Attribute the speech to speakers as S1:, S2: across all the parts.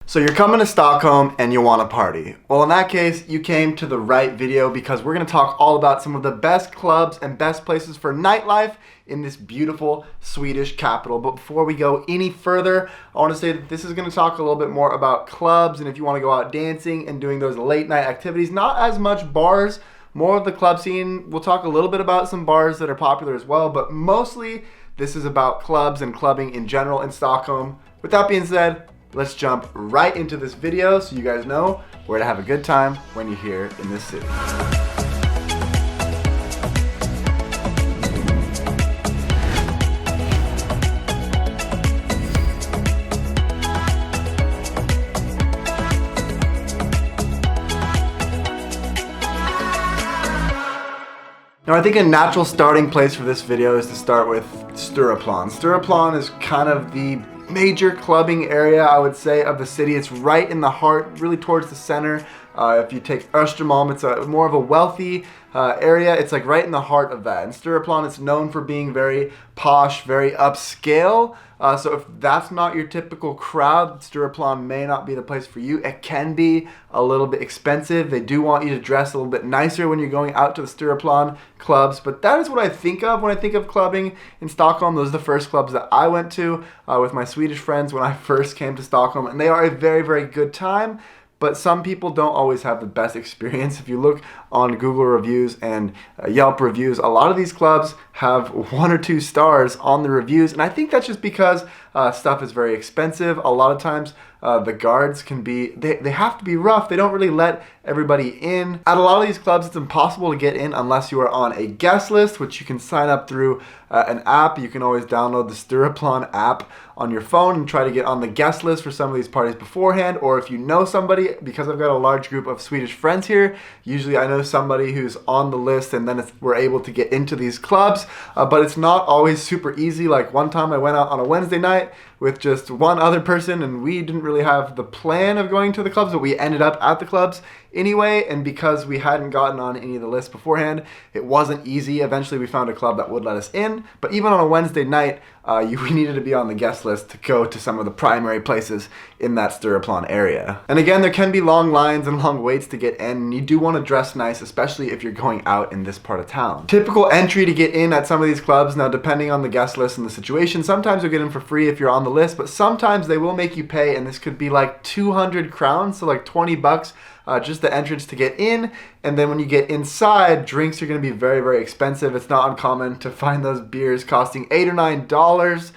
S1: So you're coming to Stockholm and you want to party. Well, in that case, you came to the right video because we're going to talk all about some of the best clubs and best places for nightlife in this beautiful Swedish capital. But before we go any further, I want to say that this is going to talk a little bit more about clubs and if you want to go out dancing and doing those late night activities, not as much bars, more of the club scene. We'll talk a little bit about some bars that are popular as well, but mostly this is about clubs and clubbing in general in Stockholm. With that being said, let's jump right into this video so you guys know where to have a good time when you're here in this city. Now I think a natural starting place for this video is to start with Stirrupland. Stirrupland is kind of the major clubbing area, I would say, of the city. It's right in the heart, really towards the center. If you take Östermalm, it's more of a wealthy area. It's like right in the heart of that. And Stirrupland is known for being very posh, very upscale. So if that's not your typical crowd, Stirrupland may not be the place for you. It can be a little bit expensive. They do want you to dress a little bit nicer when you're going out to the Stirrupland clubs. But that is what I think of when I think of clubbing in Stockholm. Those are the first clubs that I went to with my Swedish friends when I first came to Stockholm. And they are a very, very good time. But some people don't always have the best experience. If you look on Google reviews and Yelp reviews, a lot of these clubs have 1 or 2 stars on the reviews. And I think that's just because stuff is very expensive. A lot of times the guards can be, they have to be rough. They don't really let everybody in. At a lot of these clubs, it's impossible to get in unless you are on a guest list, which you can sign up through an app. You can always download the Stirrupland app on your phone and try to get on the guest list for some of these parties beforehand. Or if you know somebody, because I've got a large group of Swedish friends here, usually I know somebody who's on the list and then we're able to get into these clubs. But it's not always super easy. Like one time I went out on a Wednesday night with just one other person and we didn't really have the plan of going to the clubs, but we ended up at the clubs anyway. And because we hadn't gotten on any of the lists beforehand, it wasn't easy. Eventually we found a club that would let us in. But even on a Wednesday night, we needed to be on the guest list to go to some of the primary places in that Stirrupland area. And again, there can be long lines and long waits to get in. And you do want to dress nice, especially if you're going out in this part of town. Typical entry to get in at some of these clubs, now depending on the guest list and the situation, sometimes you'll get in for free if you're on the list, but sometimes they will make you pay, and this could be like 200 crowns, so like 20 bucks. Just the entrance to get in, and then when you get inside, drinks are going to be very, very expensive. It's not uncommon to find those beers costing $8 or $9,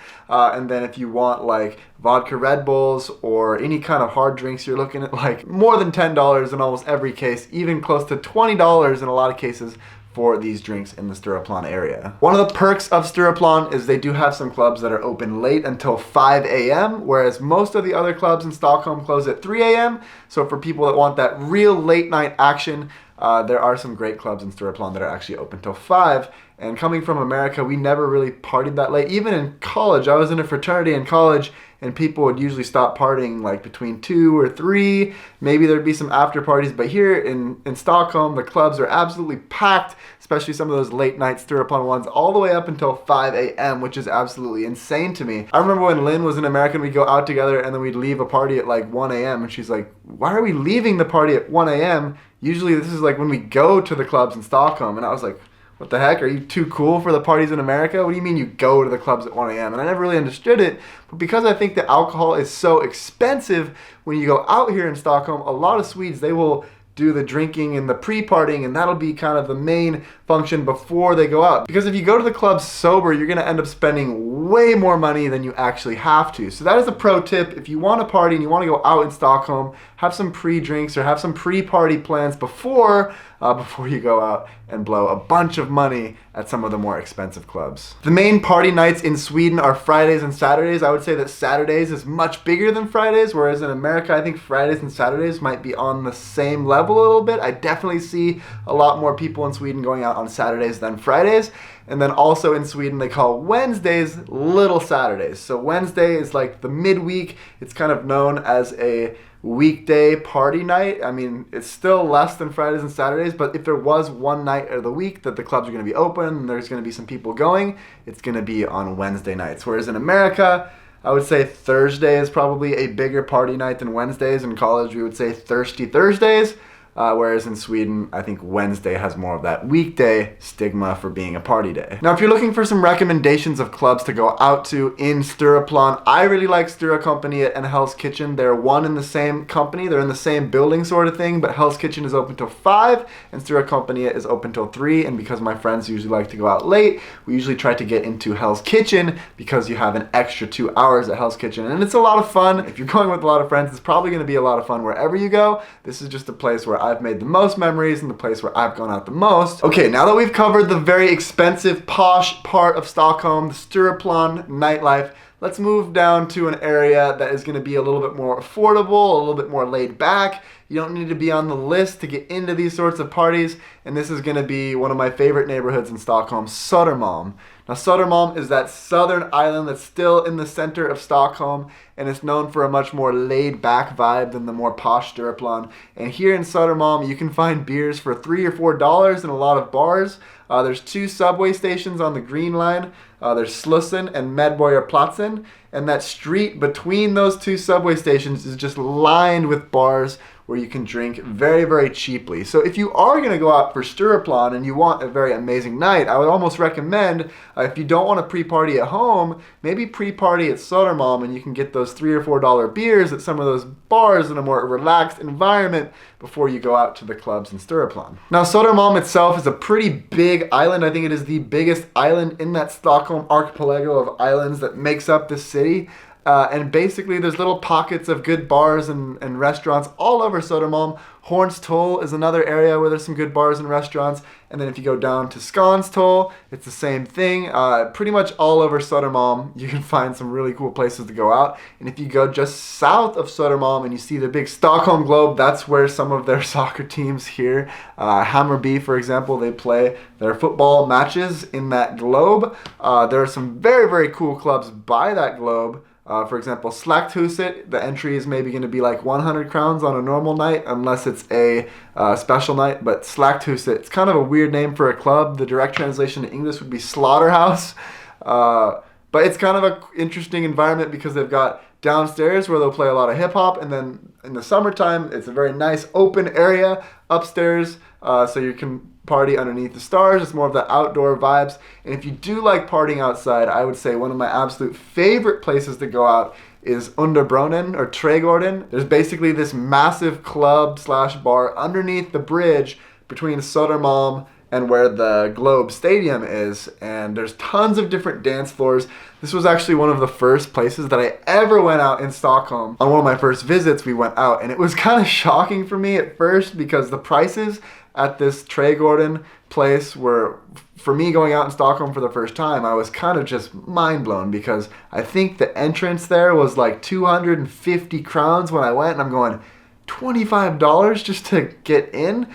S1: and then if you want like vodka Red Bulls or any kind of hard drinks, you're looking at like more than $10 in almost every case, even close to $20 in a lot of cases for these drinks in the Stirrupland area. One of the perks of Stirrupland is they do have some clubs that are open late until 5 a.m., whereas most of the other clubs in Stockholm close at 3 a.m. So for people that want that real late night action, there are some great clubs in Stirrupland that are actually open till 5. And coming from America, we never really partied that late. Even in college, I was in a fraternity in college, and people would usually stop partying like between 2 or 3. Maybe there'd be some after parties, but here in Stockholm, the clubs are absolutely packed, especially some of those late night Stirrupland ones, all the way up until 5 a.m., which is absolutely insane to me. I remember when Lynn was in America, we'd go out together and then we'd leave a party at like 1 a.m. and she's like, why are we leaving the party at 1 a.m.? Usually this is like when we go to the clubs in Stockholm. And I was like, what the heck? Are you too cool for the parties in America? What do you mean you go to the clubs at 1 a.m.? And I never really understood it, but because I think the alcohol is so expensive when you go out here in Stockholm, a lot of Swedes, they will do the drinking and the pre-partying, and that'll be kind of the main function before they go out. Because if you go to the club sober, you're gonna end up spending way more money than you actually have to. So that is a pro tip. If you want to party and you want to go out in Stockholm, have some pre-drinks or have some pre-party plans before you go out and blow a bunch of money at some of the more expensive clubs. The main party nights in Sweden are Fridays and Saturdays. I would say that Saturdays is much bigger than Fridays, whereas in America, I think Fridays and Saturdays might be on the same level a little bit. I definitely see a lot more people in Sweden going out on Saturdays than Fridays. And then also in Sweden, they call Wednesdays Little Saturdays. So Wednesday is like the midweek. It's kind of known as a weekday party night. I mean, it's still less than Fridays and Saturdays, but if there was one night of the week that the clubs are going to be open and there's going to be some people going, it's going to be on Wednesday nights. Whereas in America, I would say Thursday is probably a bigger party night than Wednesdays. In college, we would say Thirsty Thursdays. Whereas in Sweden, I think Wednesday has more of that weekday stigma for being a party day. Now, if you're looking for some recommendations of clubs to go out to in Stirrupland, I really like Stirrupland and Hell's Kitchen. They're one in the same company. They're in the same building sort of thing, but Hell's Kitchen is open till 5 and Stirrupland is open till 3. And because my friends usually like to go out late, we usually try to get into Hell's Kitchen because you have an extra 2 hours at Hell's Kitchen. And it's a lot of fun. If you're going with a lot of friends, it's probably going to be a lot of fun wherever you go. This is just a place where I've made the most memories and the place where I've gone out the most. Okay, now that we've covered the very expensive, posh part of Stockholm, the Stirrupland nightlife, let's move down to an area that is going to be a little bit more affordable, a little bit more laid back. You don't need to be on the list to get into these sorts of parties, and this is going to be one of my favorite neighborhoods in Stockholm, Södermalm. Now, Södermalm is that southern island that's still in the center of Stockholm, and it's known for a much more laid-back vibe than the more posh Stirrupland. And here in Södermalm, you can find beers for $3 or $4 in a lot of bars. There's 2 subway stations on the Green Line. There's Slussen and Medborgarplatsen, and that street between those 2 subway stations is just lined with bars where you can drink very, very cheaply. So if you are going to go out for Stirrupland and you want a very amazing night, I would almost recommend, if you don't want to pre-party at home, maybe pre-party at Södermalm and you can get those $3 or $4 beers at some of those bars in a more relaxed environment before you go out to the clubs in Stirrupland. Now, Södermalm itself is a pretty big island. I think it is the biggest island in that Stockholm archipelago of islands that makes up this city. And basically there's little pockets of good bars and restaurants all over Södermalm. Hornstull is another area where there's some good bars and restaurants. And then if you go down to Skanstull, it's the same thing. Pretty much all over Södermalm, you can find some really cool places to go out. And if you go just south of Södermalm and you see the big Stockholm Globe, that's where some of their soccer teams here, Hammarby, for example, they play their football matches in that globe. There are some very, very cool clubs by that globe. For example, Slakthuset, the entry is maybe going to be like 100 crowns on a normal night, unless it's a special night. But Slakthuset, it's kind of a weird name for a club. The direct translation to English would be slaughterhouse. But it's kind of an interesting environment because they've got downstairs where they'll play a lot of hip hop, and then in the summertime, it's a very nice open area upstairs, so you can party underneath the stars. It's more of the outdoor vibes. And if you do like partying outside, I would say one of my absolute favorite places to go out is Underbronnen or Trädgården. There's basically this massive club slash bar underneath the bridge between Södermalm and where the Globe Stadium is, and there's tons of different dance floors. This was actually one of the first places that I ever went out in Stockholm. On one of my first visits, we went out, and it was kind of shocking for me at first because the prices at this Trädgården place were, for me going out in Stockholm for the first time, I was kind of just mind blown because I think the entrance there was like 250 crowns when I went, and I'm going, $25 just to get in?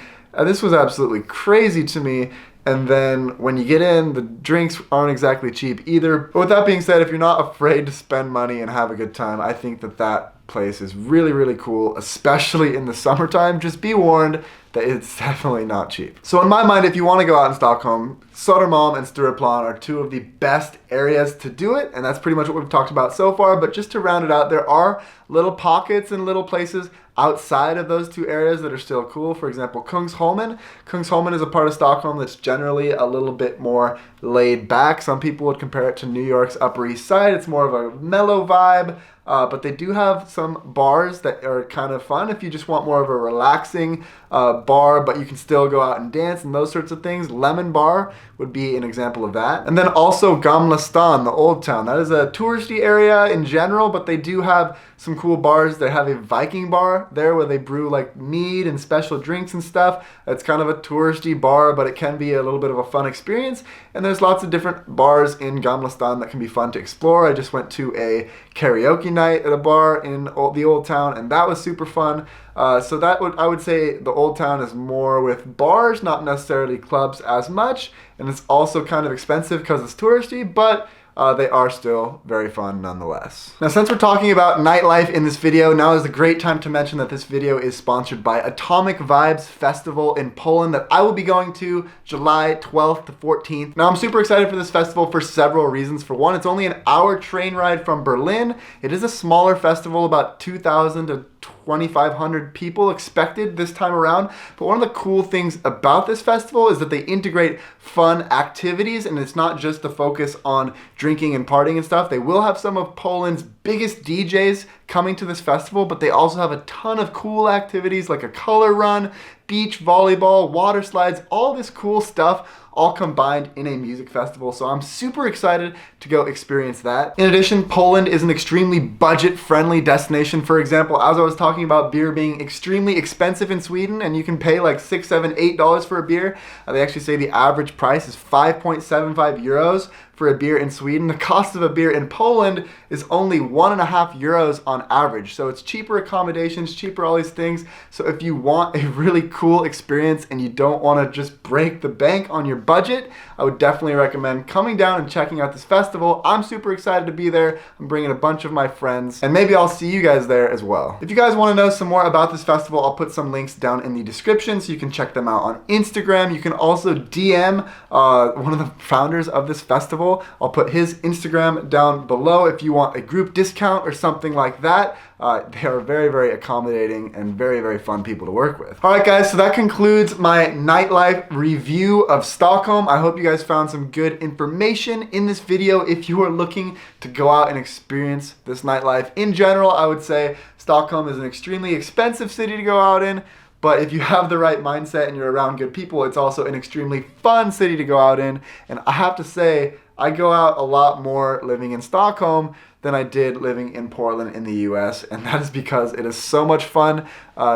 S1: This was absolutely crazy to me. And then when you get in, the drinks aren't exactly cheap either. But with that being said, if you're not afraid to spend money and have a good time, I think that that place is really, really cool, especially in the summertime. Just be warned that it's definitely not cheap. So in my mind, if you want to go out in Stockholm, Södermalm and Stirrupland are 2 of the best areas to do it, and that's pretty much what we've talked about so far. But just to round it out, there are little pockets and little places outside of those 2 areas that are still cool. For example, Kungsholmen. Kungsholmen is a part of Stockholm that's generally a little bit more laid back. Some people would compare it to New York's Upper East Side. It's more of a mellow vibe. But they do have some bars that are kind of fun if you just want more of a relaxing bar, but you can still go out and dance and those sorts of things. Lemon Bar would be an example of that. And then also Gamla Stan, the Old Town. That is a touristy area in general, but they do have some cool bars. They have a Viking bar there where they brew like mead and special drinks and stuff. It's kind of a touristy bar, but it can be a little bit of a fun experience. And there's lots of different bars in Gamla Stan that can be fun to explore. I just went to a karaoke night at a bar in the Old Town, and that was super fun. So I would say the Old Town is more with bars, not necessarily clubs as much, and it's also kind of expensive because it's touristy, but they are still very fun nonetheless. Now, since we're talking about nightlife in this video, now is a great time to mention that this video is sponsored by Atomic Vibes Festival in Poland that I will be going to July 12th to 14th. Now, I'm super excited for this festival for several reasons. For one, it's only an hour train ride from Berlin. It is a smaller festival, about 2,000 to 2,500 people expected this time around. But one of the cool things about this festival is that they integrate fun activities, and it's not just the focus on drinking and partying and stuff. They will have some of Poland's biggest DJs coming to this festival, but they also have a ton of cool activities like a color run, beach volleyball, water slides, all this cool stuff, all combined in a music festival. So I'm super excited to go experience that. In addition, Poland is an extremely budget-friendly destination. For example, as I was talking about beer being extremely expensive in Sweden, and you can pay like $6, $7, $8 for a beer, they actually say the average price is 5.75 euros for a beer in Sweden. The cost of a beer in Poland is only 1.5 euros on average. So it's cheaper accommodations, cheaper all these things. So if you want a really cool experience and you don't want to just break the bank on your budget, I would definitely recommend coming down and checking out this festival. I'm super excited to be there. I'm bringing a bunch of my friends, and maybe I'll see you guys there as well. If you guys want to know some more about this festival, I'll put some links down in the description so you can check them out on Instagram. You can also DM one of the founders of this festival. I'll put his Instagram down below if you want a group discount or something like that. They are very, very accommodating and very, very fun people to work with. All right, guys, so that concludes my nightlife review of Stockholm. I hope you guys found some good information in this video. If you are looking to go out and experience this nightlife in general, I would say Stockholm is an extremely expensive city to go out in. But if you have the right mindset and you're around good people, it's also an extremely fun city to go out in. And I have to say, I go out a lot more living in Stockholm than I did living in Portland in the US, and that is because it is so much fun.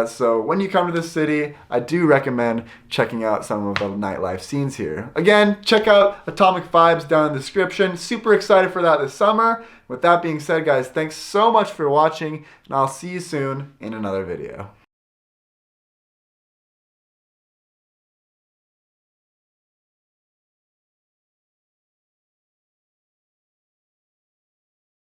S1: So when you come to this city, I do recommend checking out some of the nightlife scenes here. Again, check out Atomic Vibes down in the description. Super excited for that this summer. With that being said, guys, thanks so much for watching, and I'll see you soon in another video.